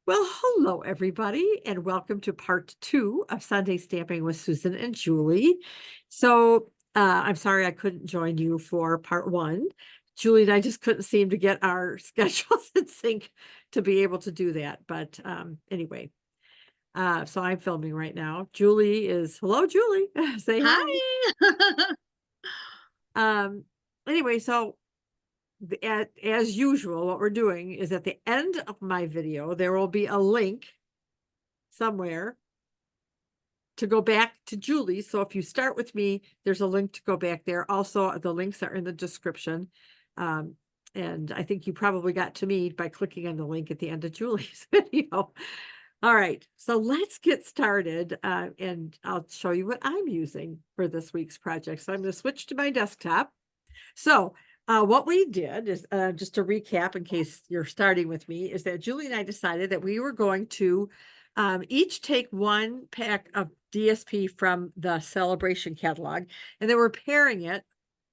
Well, hello, everybody, and welcome to part 2 of Sunday Stamping with Susan and Julie. So, I'm sorry I couldn't join you for part 1. Julie and I just couldn't seem to get our schedules in sync to be able to do that. But anyway, so I'm filming right now. Julie is, hello, Julie, say hi. Hi. Um, anyway, so as usual, what we're doing is at the end of my video, there will be a link somewhere to go back to Julie. So if you start with me, there's a link to go back there. Also, the links are in the description. Um, and I think you probably got to me by clicking on the link at the end of Julie's video. All right, so let's get started. And I'll show you what I'm using for this week's project. So I'm going to switch to my desktop. So what we did is, just to recap in case you're starting with me, is that Julie and I decided that we were going to each take one pack of DSP from the Sale-a-Bration catalog, and then we're pairing it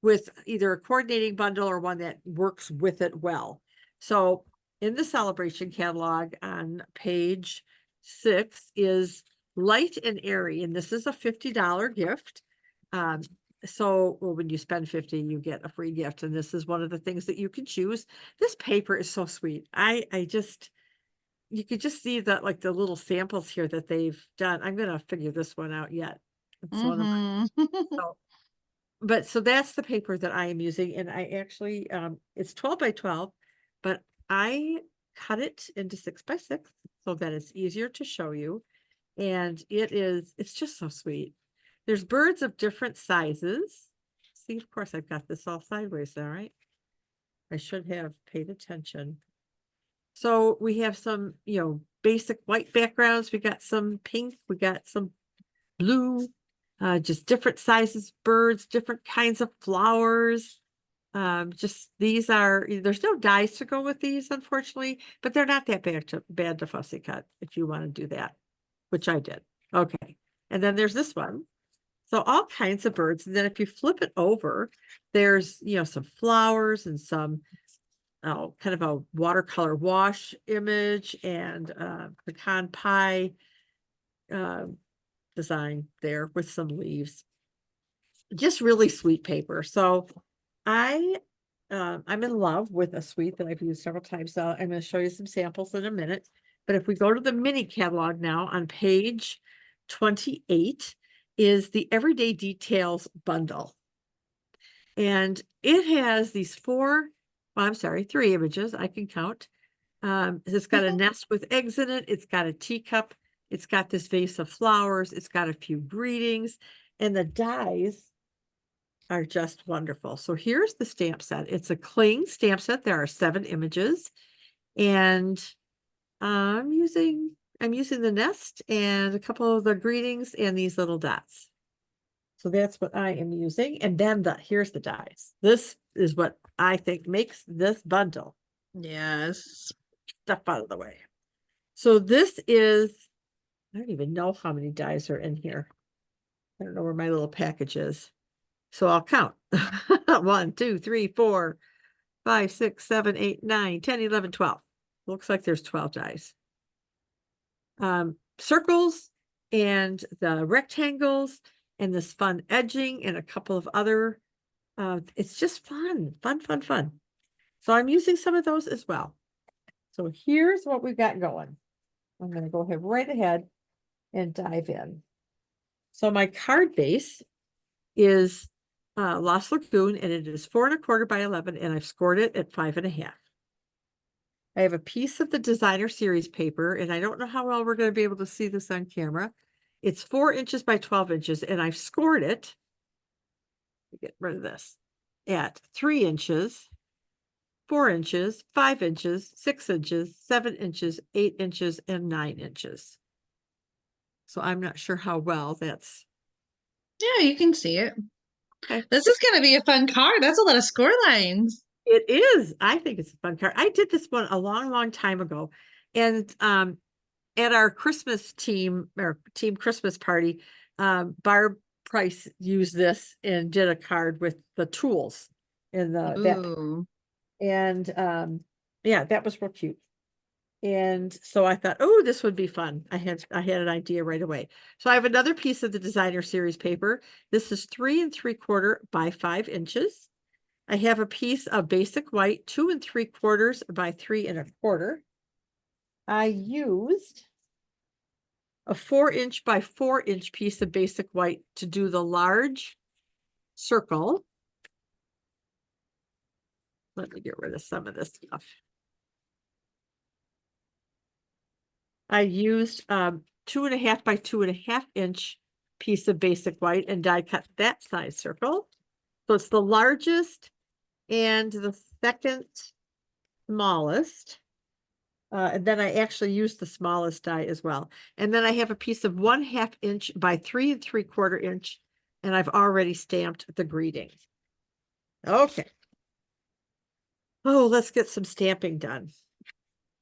with either a coordinating bundle or one that works with it well. So in the Sale-a-Bration catalog on page 6 is Light and Airy, and this is a $50 gift. So, well, when you spend 50, you get a free gift. And this is one of the things that you can choose. This paper is so sweet. I just, you could just see that, like, the little samples here that they've done. I'm going to figure this one out yet. It's one of my, Mhm. so, but so that's the paper that I am using. And I actually, it's 12 by 12, but I cut it into 6 by 6 so that it's easier to show you. And it's just so sweet. There's birds of different sizes. See, of course, I've got this all sideways there, right? I should have paid attention. So we have some, basic white backgrounds. We got some pink, we got some blue, just different sizes, birds, different kinds of flowers. Just these are, there's no dies to go with these, unfortunately, but they're not that bad to fussy cut if you want to do that, which I did. Okay. And then there's this one. So all kinds of birds. And then if you flip it over, there's, some flowers and some kind of a watercolor wash image and pecan pie uh, design there with some leaves. Just really sweet paper. So I'm in love with a suite that I've used several times. So I'm going to show you some samples in a minute. But if we go to the mini catalog now on page 28 is the Everyday Details bundle. And it has these three images I can count. It's got a nest with eggs in it. It's got a teacup. It's got this vase of flowers. It's got a few greetings. And the dies are just wonderful. So here's the stamp set. It's a cling stamp set. There are 7 images. And I'm using the nest and a couple of the greetings and these little dots. So that's what I am using. And then here's the dies. This is what I think makes this bundle. Yes. Stuff out of the way. So this is, I don't even know how many dies are in here. I don't know where my little package is. So I'll count. 1, 2, 3, 4, 5, 6, 7, 8, 9, 10, 11, 12. Looks like there's 12 dies. Circles and the rectangles and this fun edging and a couple of other, it's just fun. So I'm using some of those as well. So here's what we've got going. I'm going to go right ahead and dive in. So my card base is Lost Lagoon, and it is 4 1/4 by 11, and I've scored it at 5 1/2. I have a piece of the designer series paper, and I don't know how well we're going to be able to see this on camera. It's 4 inches by 12 inches, and I've scored it. Get rid of this at 3 inches, 4 inches, 5 inches, 6 inches, 7 inches, 8 inches, and 9 inches. So I'm not sure how well that's. Yeah, you can see it. Okay. This is going to be a fun card. That's a lot of score lines. It is. I think it's a fun card. I did this one a long time ago. And at our Christmas team or team Christmas party, Barb Price used this and did a card with the tools in that. Ooh. And yeah, that was real cute. And so I thought, oh, this would be fun. I had an idea right away. So I have another piece of the designer series paper. This is 3 3/4 by 5 inches. I have a piece of basic white, 2 3/4 by 3 1/4. I used a 4-inch by 4-inch piece of basic white to do the large circle. Let me get rid of some of this stuff. I used 2.5 by 2.5 inch piece of basic white and die cut that size circle. So it's the largest and the second smallest. And then I actually used the smallest die as well. And then I have a piece of 1/2 inch by 3 3/4 inch, and I've already stamped the greeting. Okay. Oh, let's get some stamping done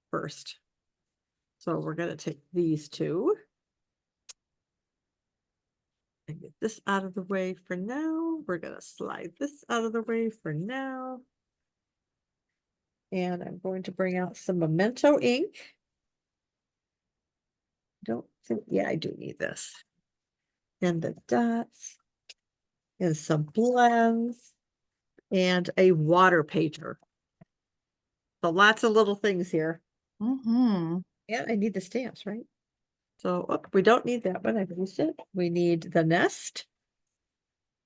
first. So we're going to take these two and get this out of the way for now. We're going to slide this out of the way for now. And I'm going to bring out some Memento ink. Don't think, yeah, I do need this. And the dots. And some blends. And a water pager. So lots of little things here. Mm-hmm. Yeah, I need the stamps, right? So we don't need that one. I've used it. We need the nest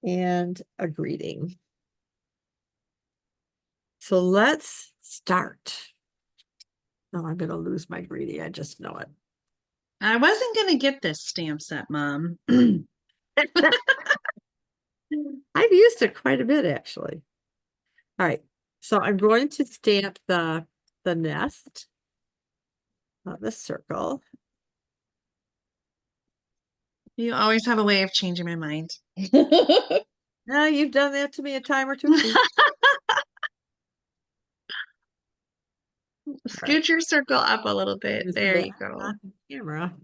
and a greeting. So let's start. Oh, I'm going to lose my greeting. I just know it. I wasn't going to get this stamp set, Mom. I've used it quite a bit, actually. All right. So I'm going to stamp the nest on the circle. You always have a way of changing my mind. Now you've done that to me a time or two. Scoot your circle up a little bit. There you go. On camera.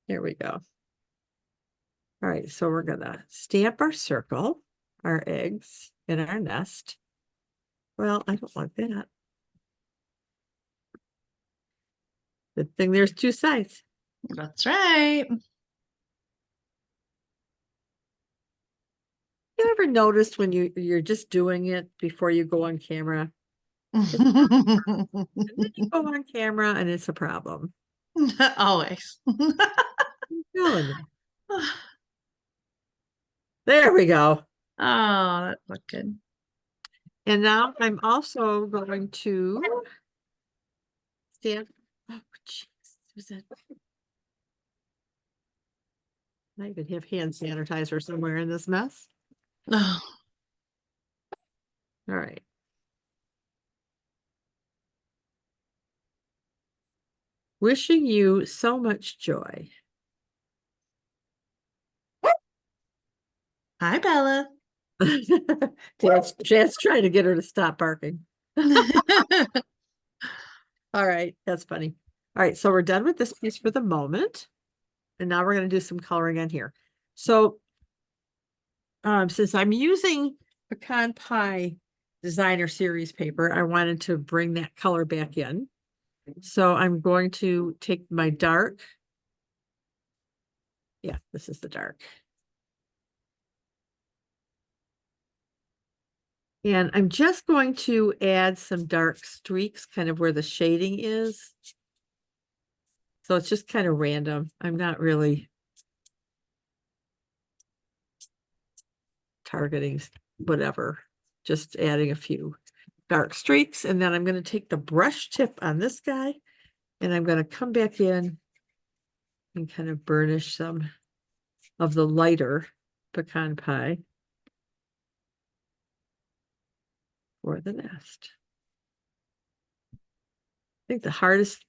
There we go. All right, so we're gonna stamp our circle, our eggs in our nest. Well, I don't want that. Good thing there's two sides. That's right. You ever noticed when you're just doing it before you go on camera? And then you go on camera and it's a problem. Always. I'm telling you. There we go. Oh, that looked good. And now I'm also going to stamp. Oh, jeez. Susan. I even have hand sanitizer somewhere in this mess. Oh. All right. Wishing you so much joy. Hi, Bella. Dad's trying to get her to stop barking. All right, that's funny. All right, so we're done with this piece for the moment. And now we're going to do some coloring on here. So since I'm using Pecan Pie Designer Series paper, I wanted to bring that color back in. So I'm going to take my dark. Yeah, this is the dark. And I'm just going to add some dark streaks, kind of where the shading is. So it's just kind of random. I'm not really targeting whatever, just adding a few dark streaks. And then I'm going to take the brush tip on this guy and I'm going to come back in and kind of burnish some of the lighter pecan pie for the nest. I think the hardest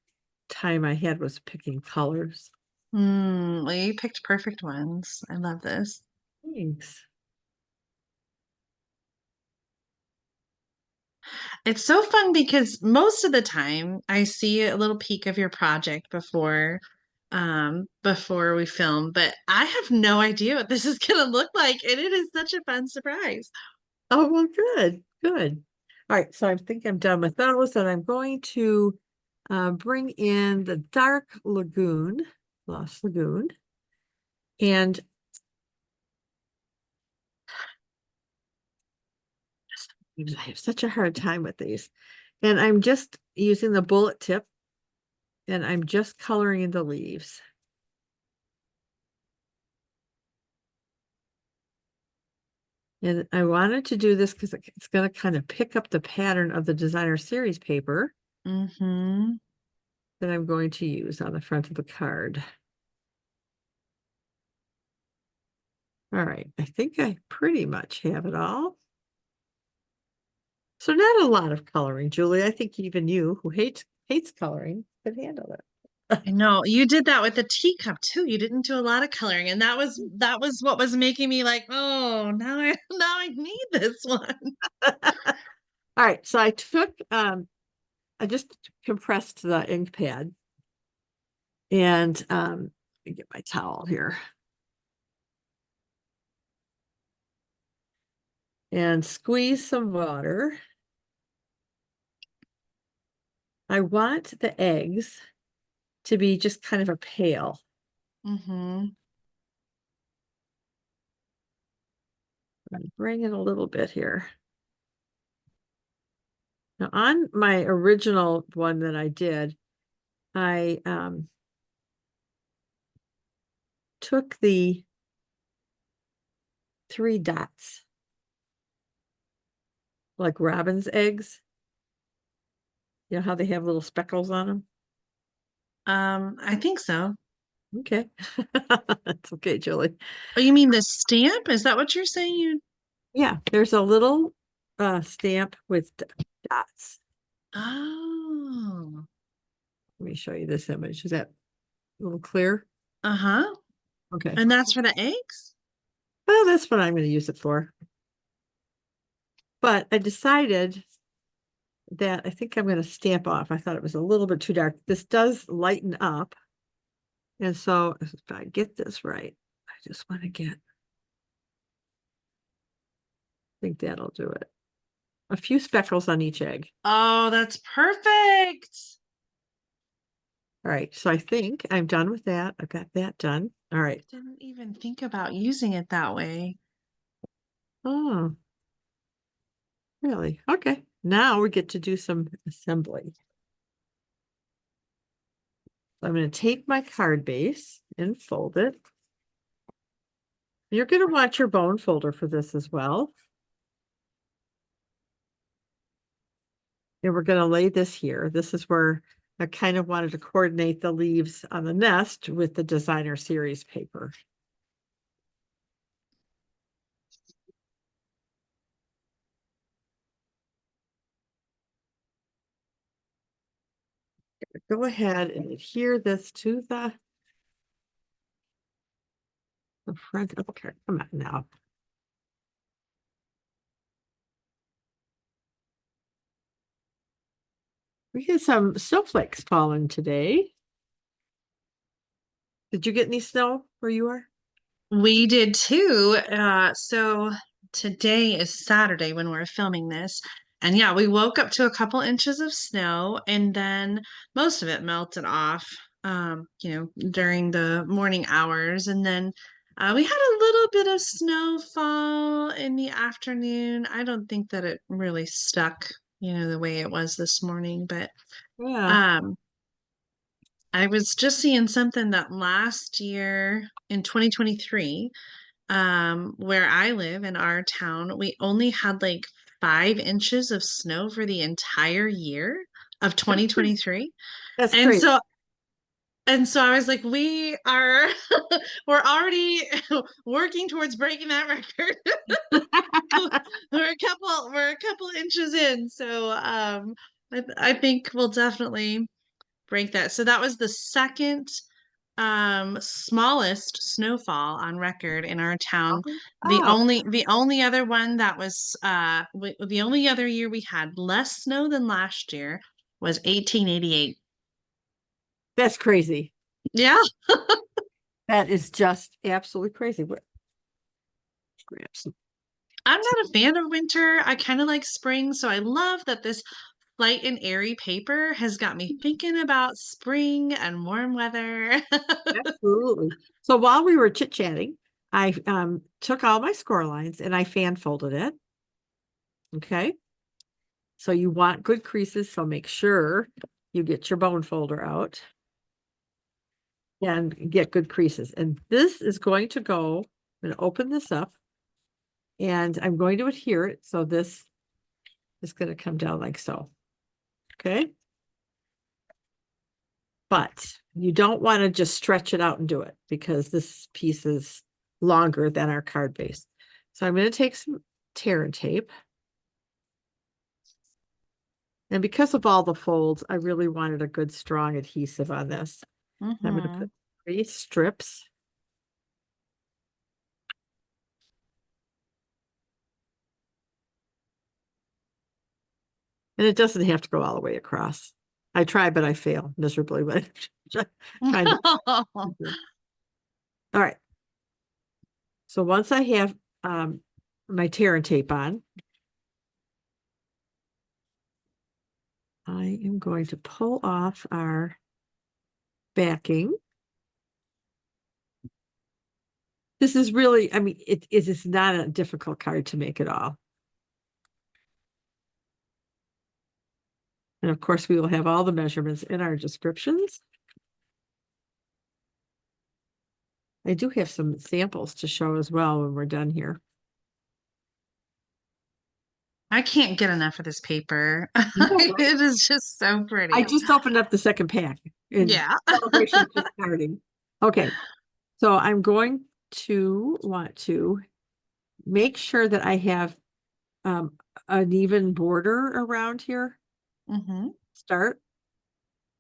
time I had was picking colors. Well, you picked perfect ones. I love this. Thanks. It's so fun because most of the time I see a little peek of your project before we film, but I have no idea what this is going to look like, and it is such a fun surprise. Oh, well, good, good. All right, so I think I'm done with those, and I'm going to bring in the dark Lagoon, Lost Lagoon, and I have such a hard time with these. And I'm just using the bullet tip, and I'm just coloring in the leaves. And I wanted to do this because it's going to kind of pick up the pattern of the designer series paper Mm-hmm. that I'm going to use on the front of the card. All right, I think I pretty much have it all. So not a lot of coloring, Julie. I think even you, who hates coloring, could handle it. I know you did that with the teacup too. You didn't do a lot of coloring, and that was what was making me like, oh, now I need this one. All right, so I took I just compressed the ink pad and let me get my towel here and squeeze some water. I want the eggs to be just kind of a pale. Mm-hmm. Bring it a little bit here. Now on my original one that I did, I took the 3 dots, like robin's eggs. You know how they have little speckles on them? I think so. Okay. That's okay, Julie. Oh, you mean the stamp? Is that what you're saying? Yeah, there's a little stamp with dots. Oh, Let me show you this image. Is that a little clear? uh-huh. Okay. And that's for the eggs? Well, that's what I'm going to use it for. But I decided that I think I'm going to stamp off. I thought it was a little bit too dark. This does lighten up. And so if I get this right, I just want to get, I think that'll do it. A few speckles on each egg. Oh, that's perfect. All right. So I think I'm done with that. I've got that done. All right. Didn't even think about using it that way. Oh, really? Okay. Now we get to do some assembly. I'm going to take my card base and fold it. You're going to want your bone folder for this as well. And we're going to lay this here. This is where I kind of wanted to coordinate the leaves on the nest with the designer series paper. Go ahead and adhere this to the front. Okay, come on now. We get some snowflakes falling today. Did you get any snow where you are? We did too. So today is Saturday when we're filming this. And yeah, we woke up to a couple inches of snow and then most of it melted off, during the morning hours. And then we had a little bit of snowfall in the afternoon. I don't think that it really stuck, the way it was this morning, but Yeah. um, I was just seeing something that last year in 2023, where I live in our town, we only had like 5 inches of snow for the entire year of 2023. That's And crazy. so and so I was like, we are we're already working towards breaking that record. We're a couple inches in. So I think we'll definitely break that. So that was the second smallest snowfall on record in our town. The Oh, only the only other one that was the only other year we had less snow than last year was 1888. that's crazy. Yeah. That is just absolutely crazy. Grab some I'm tea. not a fan of winter. I kind of like spring, so I love that this light and airy paper has got me thinking about spring and warm weather. Absolutely. So while we were chit-chatting, I took all my score lines and I fan folded it. Okay. So you want good creases, so make sure you get your bone folder out and get good creases. And this is going to go, I'm going to open this up and I'm going to adhere it. So this is going to come down like so. Okay. But you don't want to just stretch it out and do it because this piece is longer than our card base. So I'm going to take some tear and tape. And because of all the folds, I really wanted a good strong adhesive on this. I'm going to put 3 strips. And it doesn't have to go all the way across. I try, but I fail miserably with trying to. All right. So once I have my tear and tape on, I am going to pull off our backing. This is really, I mean, it is not a difficult card to make at all. And of course, we will have all the measurements in our descriptions. I do have some samples to show as well when we're done here. I can't get enough of this paper. No, right? It is just so I pretty. just opened up the second pack and Yeah. celebration's just starting. Okay, so I'm going to want to make sure that I have an even border around here. Mm-hmm. Start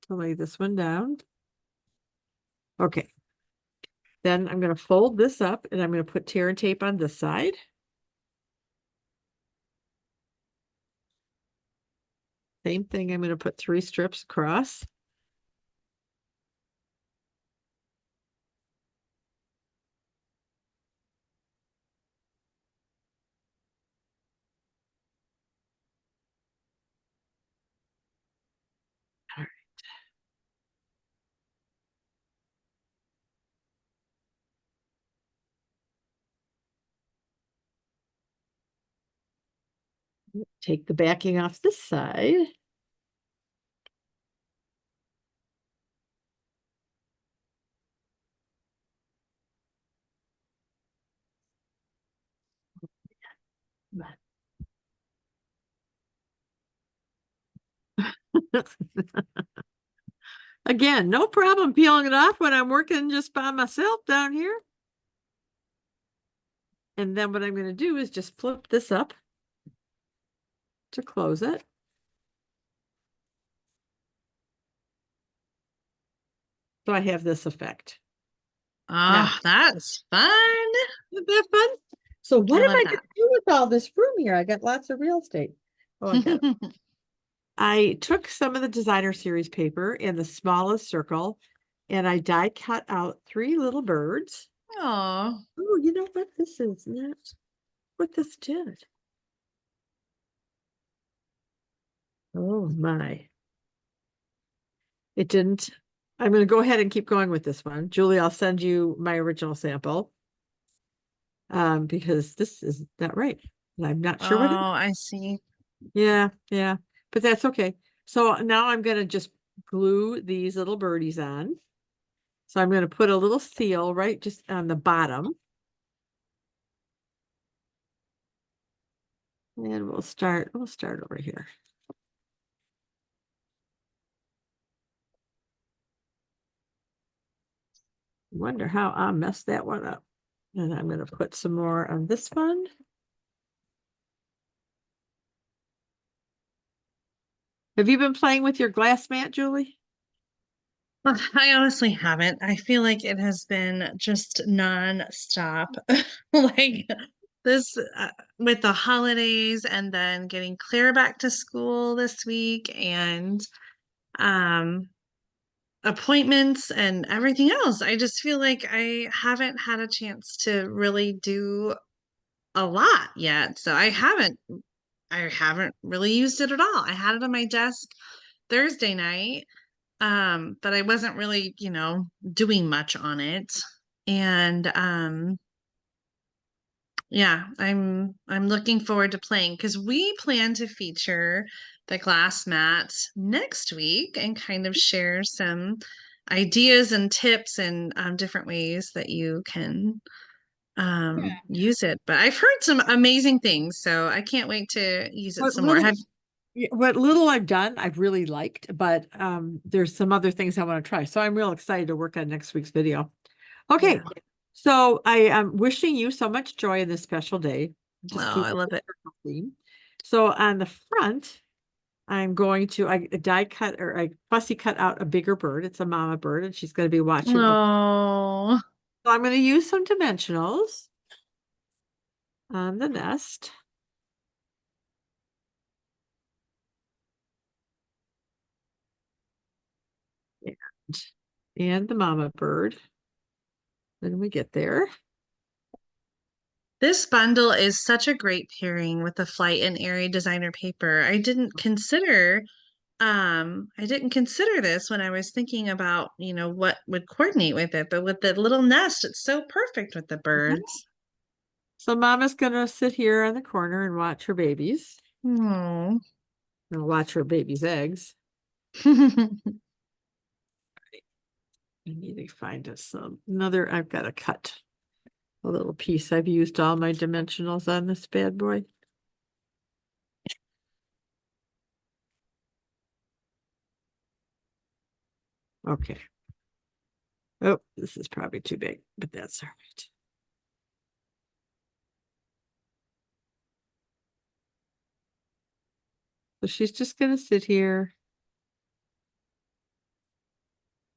to lay this one down. Okay. Then I'm going to fold this up and I'm going to put tear and tape on this side. Same thing, I'm going to put 3 strips across. All right. Take the backing off this side. Again, no problem peeling it off when I'm working just by myself down here. And then what I'm going to do is just flip this up to close it. So I have this effect. Now, Oh, that's fun. isn't that fun? So what I am love I going that. to do with all this room here? I got lots of real estate. Oh, I got it. I took some of the designer series paper in the smallest circle and I die cut out 3 little birds. Oh, Oh, you know what? This is not what this did. Oh my. It didn't. I'm going to go ahead and keep going with this one. Julie, I'll send you my original sample. Because this is not right. And I'm not sure what it is. I see. Yeah, yeah. But that's okay. So now I'm going to just glue these little birdies on. So I'm going to put a little seal right just on the bottom. And we'll start over here. Wonder how I messed that one up. And I'm going to put some more on this one. Have you been playing with your glass mat, Julie? I honestly haven't. I feel like it has been just non-stop. Like this with the holidays and then getting Claire back to school this week and um appointments and everything else. I just feel like I haven't had a chance to really do a lot yet. So I haven't I haven't really used it at all. I had it on my desk Thursday night, but I wasn't really, doing much on it. And yeah, I'm looking forward to playing because we plan to feature the glass mats next week and kind of share some ideas and tips and different ways that you can use it. But I've heard some amazing things, so I can't wait to use it What some more. little, yeah, what little I've done, I've really liked, but there's some other things I want to try. So I'm real excited to work on next week's video. Okay, Yeah. so I am wishing you so much joy in this special day. Oh, Just keep I it love it. theme. So on the front, I'm going to I die cut or I fussy cut out a bigger bird. It's a mama bird, and she's going to be watching. Oh, So I'm going to use some dimensionals on the nest. And, and the mama bird. When we get there. this bundle is such a great pairing with the Flight and Airy designer paper. I didn't consider this when I was thinking about, what would coordinate with it, but with the little nest, it's so perfect with the birds. So mama's gonna sit here in the corner and watch her babies. Oh. And watch her babies' eggs. I need to find us another. I've got to cut a little piece. I've used all my dimensionals on this bad boy. Okay. Oh, this is probably too big, but that's all right. So she's just gonna sit here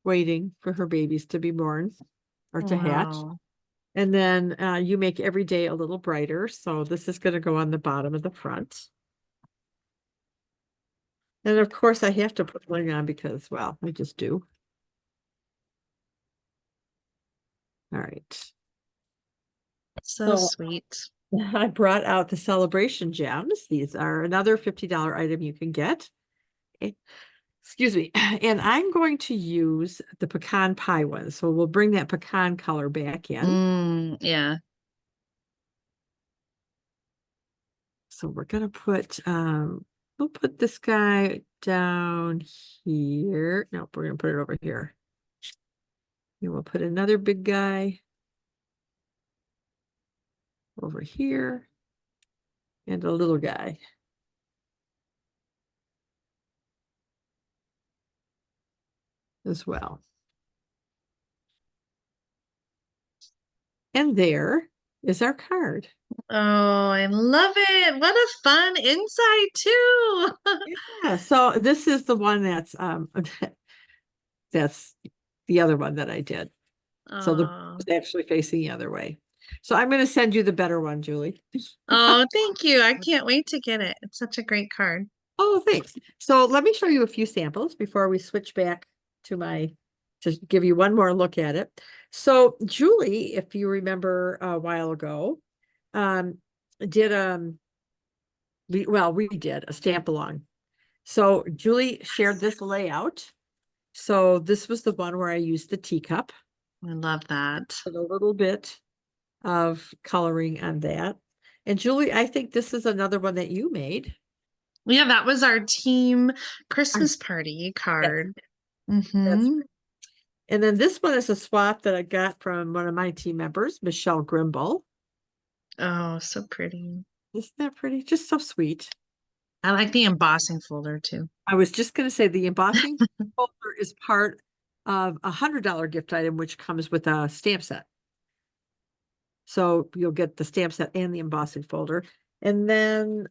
waiting for her babies to be born or to hatch. Wow. And then you make every day a little brighter. So this is going to go on the bottom of the front. And of course, I have to put bling on because, well, I just do. All right. So So sweet. I brought out the Sale-a-Bration gems. These are another $50 item you can get. Eh, Excuse me. And I'm going to use the pecan pie one. So we'll bring that pecan color back in. Yeah. So we're going to we'll put this guy down here. No, we're going to put it over here. And we'll put another big guy over here and a little guy as well. And there is our card. Oh, I love it. What a fun insight too. Yeah, so this is the one that's the other one that I did. So the Oh. is actually facing the other way. So I'm going to send you the better one, Julie. Oh, thank you. I can't wait to get it. It's such a great card. Oh, thanks. So let me show you a few samples before we switch back to give you one more look at it. So Julie, if you remember a while ago, um, did we did a stamp along. So Julie shared this layout. So this was the one where I used the teacup, I love that. a little bit of coloring on that. And Julie, I think this is another one that you made. Yeah, that was our team I- Christmas party Yes, card. that's Mm-hmm. right. And then this one is a swap that I got from one of my team members, Michelle Grimble. Oh, so pretty. Isn't that pretty? Just so sweet. I like the embossing folder too. I was just going to say the embossing folder is part of a $100 gift item, which comes with a stamp set. So you'll get the stamp set and the embossing folder. And then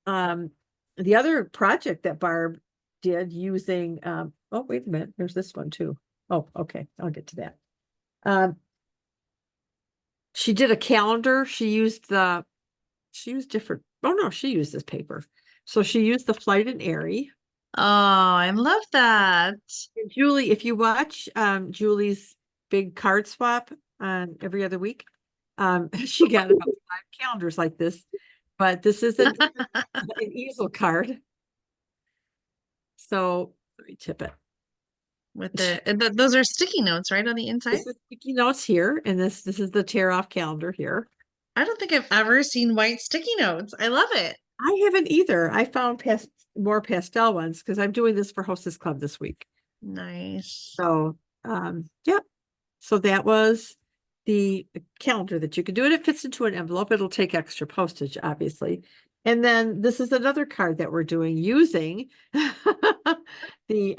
the other project that Barb did using, oh, wait a minute, there's this one too. Oh, okay, I'll get to that. She did a calendar. She used different, oh no, she used this paper. So she used the Flight and Airy. Oh, I love that. And Julie, if you watch Julie's big card swap on every other week, she got about 5 calendars like this. but this is an easel card. So let me tip it. With those are sticky notes, right, on the inside? This is sticky notes here, and this is the tear off calendar here. I don't think I've ever seen white sticky notes. I love it. I haven't either. I found more pastel ones because I'm doing this for Hostess Club this week. Nice. So, yeah. So that was the calendar that you can do, and it fits into an envelope. It'll take extra postage, obviously. And then this is another card that we're doing using the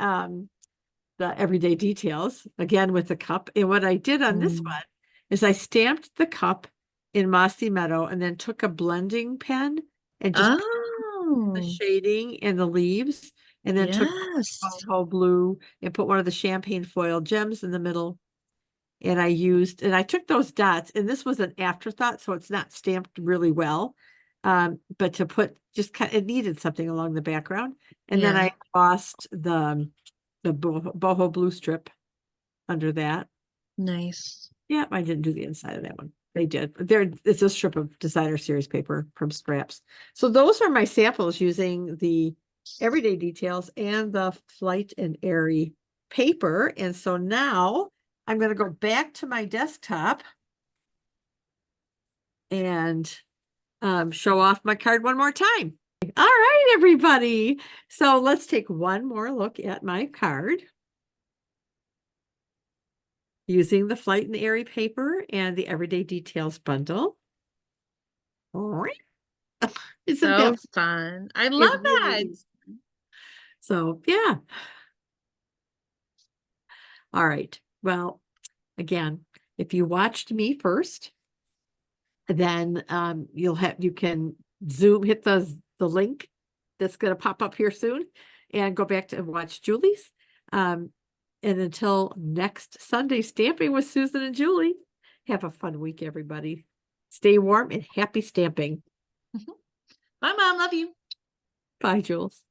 everyday details again with the cup. And what I did on this one is I stamped the cup in Mossy Meadow and then took a blending pen and just put the Oh, shading and the leaves, and then took yes. whole blue and put one of the champagne foil gems in the middle. And I took those dots, and this was an afterthought, so it's not stamped really well. But to put it needed something along the background. And then Yeah, I embossed the boho blue strip under that. nice. Yeah, I didn't do the inside of that one. They did. It's a strip of designer series paper from Scraps. So those are my samples using the everyday details and the Flight and Airy paper. And so now I'm going to go back to my desktop and show off my card one more time. All right, everybody. So let's take one more look at my card using the Flight and Airy paper and the Everyday Details bundle. All right. Isn't So that fun. I it love really that. is. So yeah. All right. Well, again, if you watched me first, then you can hit the link that's going to pop up here soon and go back to watch Julie's. And until next Sunday, stamping with Susan and Julie. Have a fun week, everybody. Stay warm and happy stamping. Bye, Mom. Love you. Bye, Jules.